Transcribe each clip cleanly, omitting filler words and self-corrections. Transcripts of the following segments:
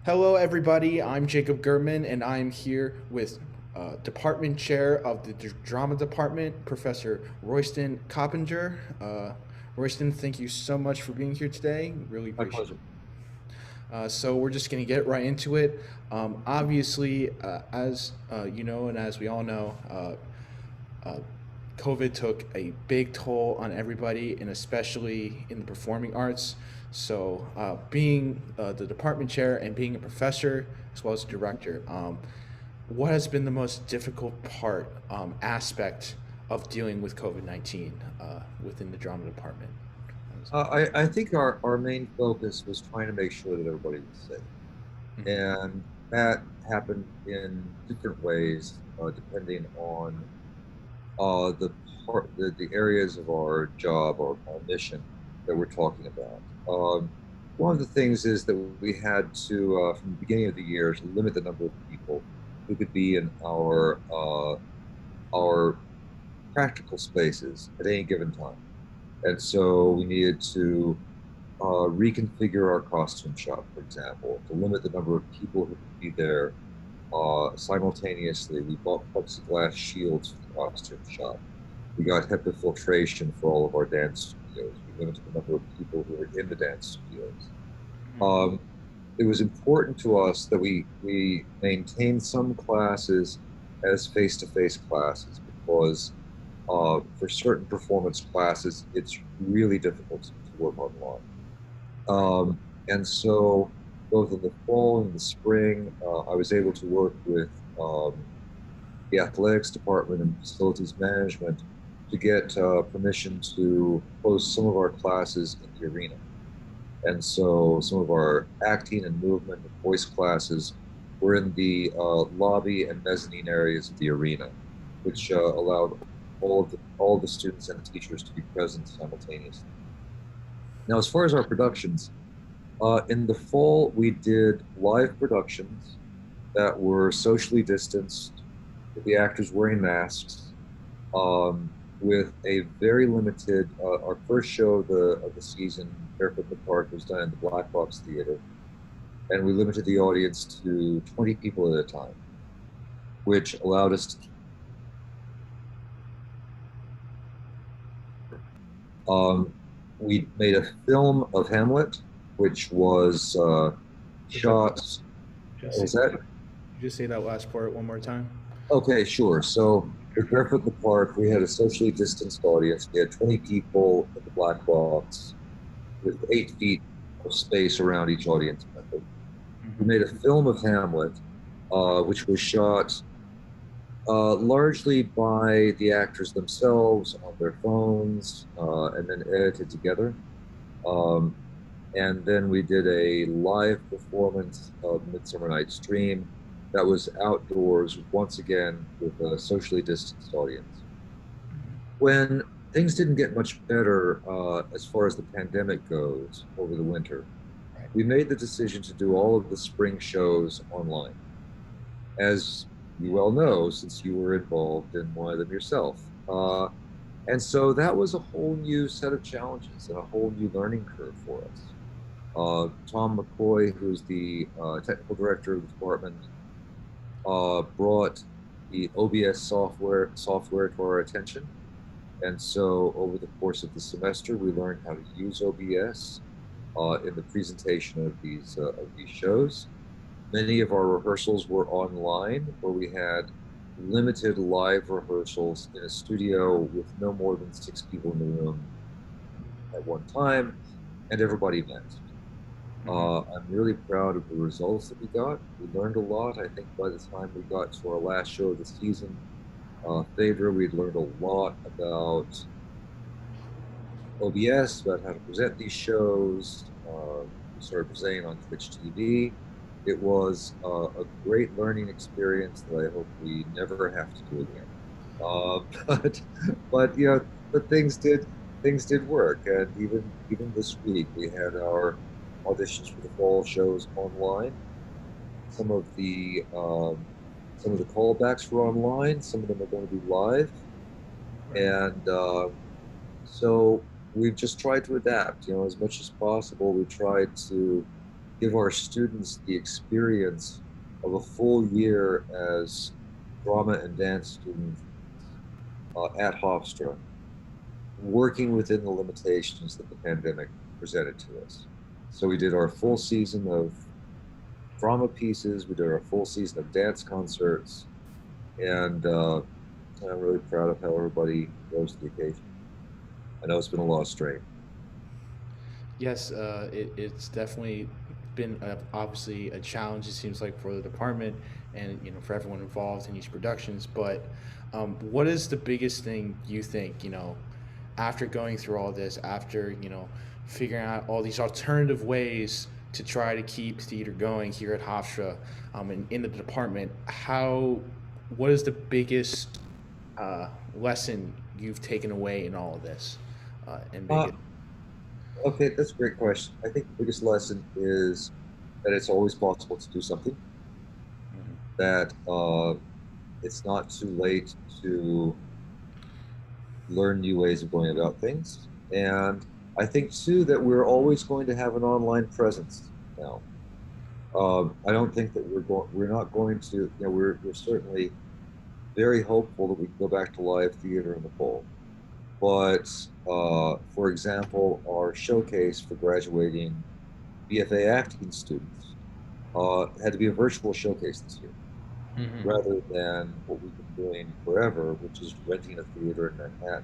Hello, everybody. I'm Jacob Gurman, and I'm here with Department Chair of the Drama Department, Professor Royston Coppenger. Royston, thank you so much for being here today. Really My appreciate pleasure. it. So we're just going to get right into it. Obviously, as you know, and as we all know, uh, COVID took a big toll on everybody, and especially in the performing arts. So, being the department chair and being a professor as well as a director, what has been the most difficult aspect of dealing with COVID 19 within the drama department? I think our main focus was trying to make sure that everybody was safe. Mhm. And that happened in different ways, depending on the the areas of our job or our mission that we're talking about. One of the things is that we had to, from the beginning of the year, to limit the number of people who could be in our practical spaces at any given time. And so we needed to reconfigure our costume shop, for example, to limit the number of people who could be there simultaneously. We bought plexiglass shields for the costume shop. We got HEPA filtration for all of our dance studios. We limited the number of people who were in the dance studios. Um, it was important to us that we maintain some classes as face-to-face classes because for certain performance classes, it's really difficult to work online. And so both in the fall and the spring, I was able to work with the athletics department and facilities management to get permission to host some of our classes in the arena. And so some of our acting and movement and voice classes were in the lobby and mezzanine areas of the arena, which allowed all of the students and the teachers to be present simultaneously. Now, as far as our productions, in the fall, we did live productions that were socially distanced, with the actors wearing masks, with a very limited. Our first show of the season, Barefoot in the Park, was done in the Black Box Theater, and we limited the audience to 20 people at a time, which allowed us to. Um, we made a film of Hamlet, which was Was that shot. just say, Was that just say that last part one more time? Okay, sure. So with Barefoot in the Park, we had a socially distanced audience. We had 20 people in the black box with 8 feet of space around each audience member. We made a film of Hamlet, which was shot largely by the actors themselves on their phones and then edited together. Um, and then we did a live performance of Midsummer Night's Dream that was outdoors once again with a socially distanced audience. When things didn't get much better as far as the pandemic goes over the winter, Right. we made the decision to do all of the spring shows online. As you well know, since you were involved in one of them yourself. And so that was a whole new set of challenges and a whole new learning curve for us. Tom McCoy, who's the technical director of the department, brought the OBS software to our attention. And so over the course of the semester, we learned how to use OBS in the presentation of these shows. Many of our rehearsals were online, where we had limited live rehearsals in a studio with no more than 6 people in the room at one time, and everybody masked. I'm really proud of the results that we got. We learned a lot. I think by the time we got to our last show of the season, Phaedra, we'd learned a lot about OBS, about how to present these shows. We started presenting on Twitch TV. It was a great learning experience that I hope we never have to do again. But you know, but things did work, and even this week we had our auditions for the fall shows online. Some of the um, some of the callbacks were online. Some of them are going to be live, and so we've just tried to adapt. You know, as much as possible, we tried to. give our students the experience of a full year as drama and dance students at Hofstra, working within the limitations that the pandemic presented to us. So we did our full season of drama pieces, we did our full season of dance concerts, and I'm really proud of how everybody rose to the occasion. I know it's been a lot of strain. Yes, it's definitely been obviously a challenge. It seems like for the department and for everyone involved in these productions. But what is the biggest thing you think after going through all this, after figuring out all these alternative ways to try to keep theater going here at Hofstra, and in the department? What is the biggest lesson you've taken away in all of this? And Uh, biggest. okay, that's a great question. I think the biggest lesson is that it's always possible to do something, that it's not too late to learn new ways of going about things. And I think too that we're always going to have an online presence now. I don't think that we're not going to, we're certainly very hopeful that we can go back to live theater in the fall. But for example, our showcase for graduating BFA acting students had to be a virtual showcase this year, Hmm. rather than what we've been doing forever, which is renting a theater in Manhattan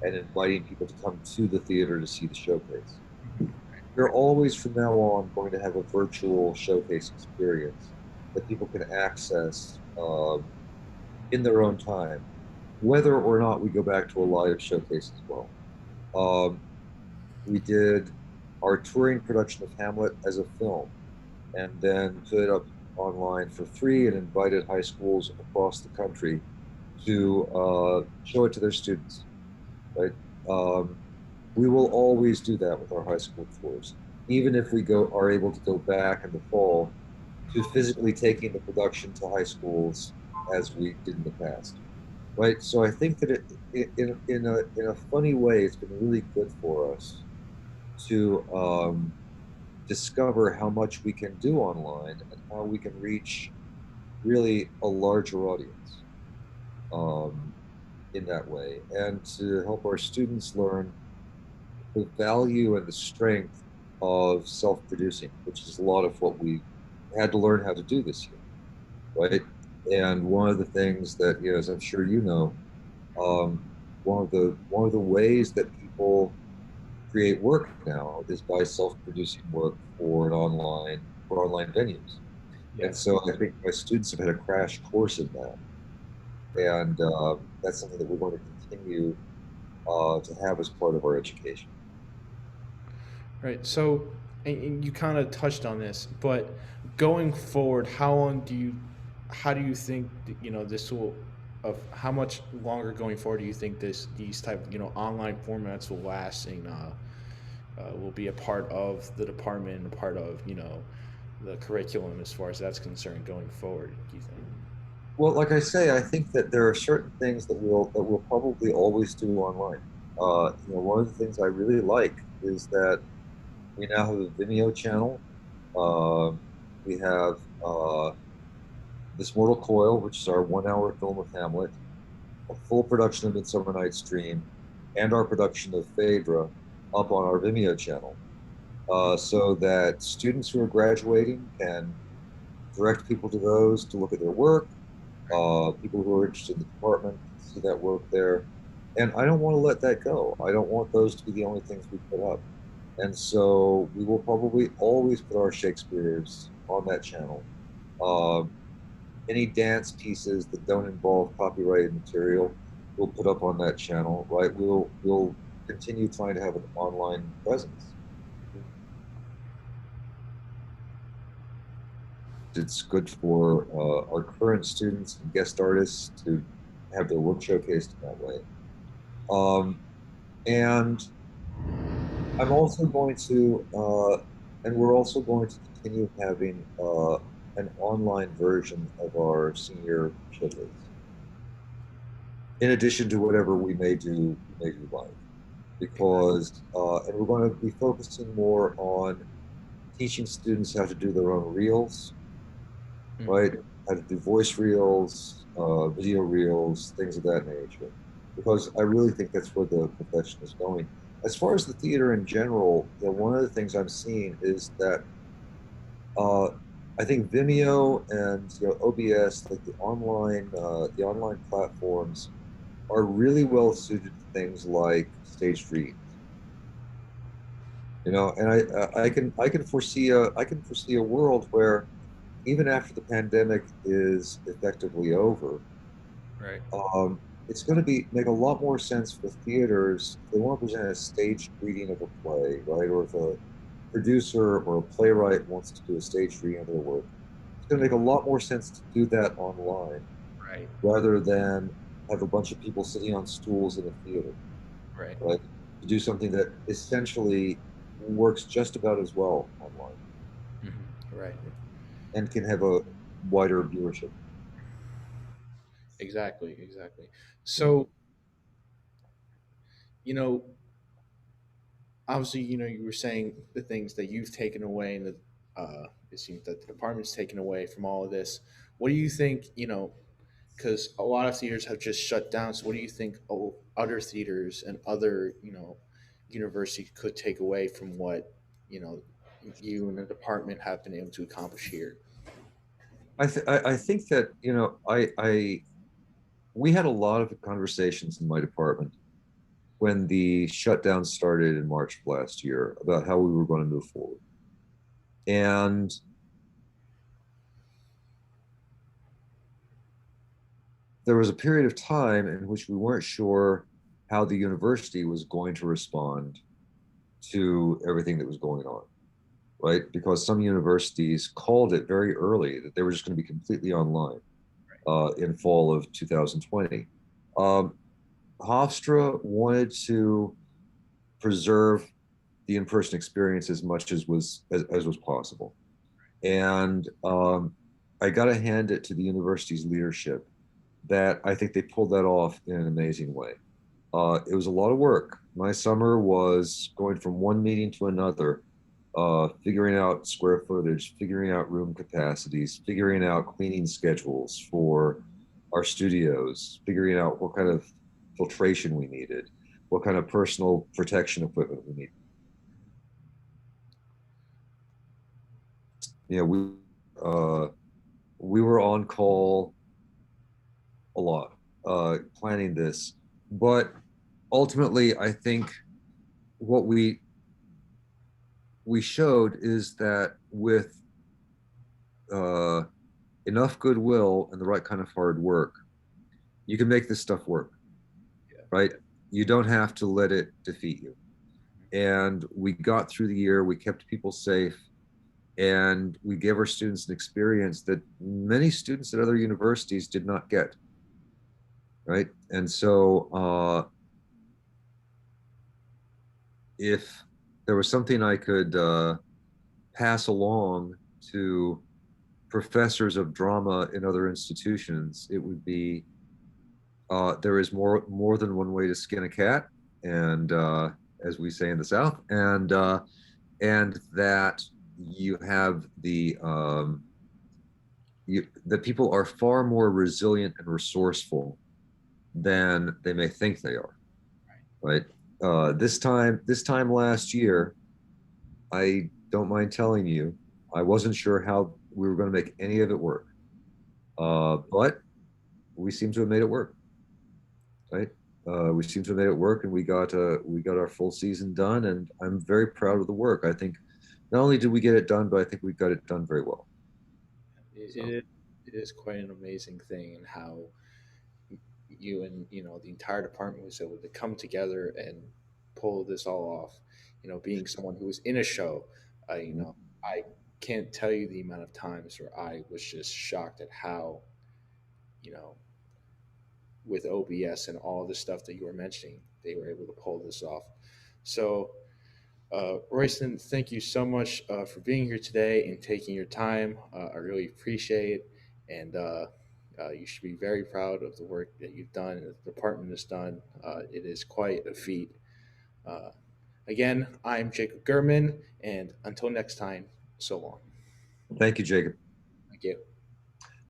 and inviting people to come to the theater to see the showcase. We're always from now on going to have a virtual showcase experience that people can access in their own time, whether or not we go back to a live showcase as well. Um, we did our touring production of Hamlet as a film and then put it up online for free and invited high schools across the country to show it to their students, right? Um, we will always do that with our high school tours, even if we are able to go back in the fall to physically taking the production to high schools as we did in the past, right? So I think that in a funny way, it's been really good for us to discover how much we can do online and how we can reach really a larger audience um, in that way, and to help our students learn the value and the strength of self-producing, which is a lot of what we had to learn how to do this year, right? And one of the things that, as I'm sure you know, um, one of the ways that people create work now is by self-producing work for online venues. And Yes. so I think my students have had a crash course in that, and that's something that we're going to continue to have as part of our education. Right. So, and you kind of touched on this, but going forward, how do you think this will, of how much longer going forward do you think these type online formats will last and will be a part of the department and a part of the curriculum as far as that's concerned going forward? Do you think? Well, like I say, I think that there are certain things that we'll probably always do online. One of the things I really like is that we now have a Vimeo channel. Um, we have This Mortal Coil, which is our 1 hour film of Hamlet, a full production of Midsummer Night's Dream, and our production of Phaedra up on our Vimeo channel, so that students who are graduating can direct people to those to look at their work. People who are interested in the department can see that work there. And I don't want to let that go. I don't want those to be the only things we put up. And so we will probably always put our Shakespeare's on that channel. Um, any dance pieces that don't involve copyrighted material, we'll put up on that channel, right? We'll continue trying to have an online presence. It's good for our current students and guest artists to have their work showcased in that way. Um, and I'm also going to, and we're also going to continue having an online version of our senior showcase, in addition to whatever we may do live, because and we're going to be focusing more on teaching students how to do their own reels, Hmm. right? How to do voice reels, video reels, things of that nature. Because I really think that's where the profession is going. As far as the theater in general, one of the things I'm seeing is that uh, I think Vimeo and OBS, like the online platforms, are really well suited to things like staged readings. And I can foresee a world where even after the pandemic is effectively over, Right. it's going to be make a lot more sense for theaters if they want to present a staged reading of a play, right? Or if a producer or a playwright wants to do a staged reading of their work, it's going to make a Mhm. lot more sense to do that online Right. rather than have a bunch of people sitting on stools in a theater, Right. right? To do something that essentially works just about as well online Hmm. Right. and can have a wider viewership. Exactly. Exactly. Mhm. So, you know, obviously, you were saying the things that you've taken away, and it seems that the department's taken away from all of this. What do you think? Because a lot of theaters have just shut down. So, what do you think other theaters and other, universities could take away from what you know you and the department have been able to accomplish here? I think that I we had a lot of conversations in my department when the shutdown started in March of last year about how we were going to move forward. And there was a period of time in which we weren't sure how the university was going to respond to everything that was going on, right? Because some universities called it very early that they were just going to be completely online in fall of 2020. Um, Hofstra wanted to preserve the in-person experience as much as was possible. And I got to hand it to the university's leadership that I think they pulled that off in an amazing way. It was a lot of work. My summer was going from one meeting to another, figuring out square footage, figuring out room capacities, figuring out cleaning schedules for our studios, figuring out what kind of filtration we needed, what kind of personal protection equipment we needed. You know, uh, we were on call a lot, planning this, but ultimately, I think what we showed is that with uh, enough goodwill and the right kind of hard work, you can make this stuff work, Yeah. right? You don't have to let it defeat you. And we got through the year, we kept people safe, and we gave our students an experience that many students at other universities did not get, right? And so, if there was something I could pass along to professors of drama in other institutions, it would be there is more than one way to skin a cat, and as we say in the South, and that you have that people are far more resilient and resourceful than they may think they are. Right. This time last year, I don't mind telling you, I wasn't sure how we were going to make any of it work, but we seem to have made it work. Right? We seem to have made it work, and we got our full season done, and I'm very proud of the work. I think not only did we get it done, but I think we got it done very well. It, So it, it is quite an amazing thing, and how you and the entire department was able to come together and pull this all off. Being someone who was in a show, I can't tell you the amount of times where I was just shocked at how, you know, with OBS and all the stuff that you were mentioning, they were able to pull this off. So, Royston, thank you so much for being here today and taking your time. I really appreciate it. And you should be very proud of the work that you've done and the department has done. It is quite a feat. Uh, Again, I'm Jacob Gurman, and until next time, so long. Thank you, Jacob. Thank you.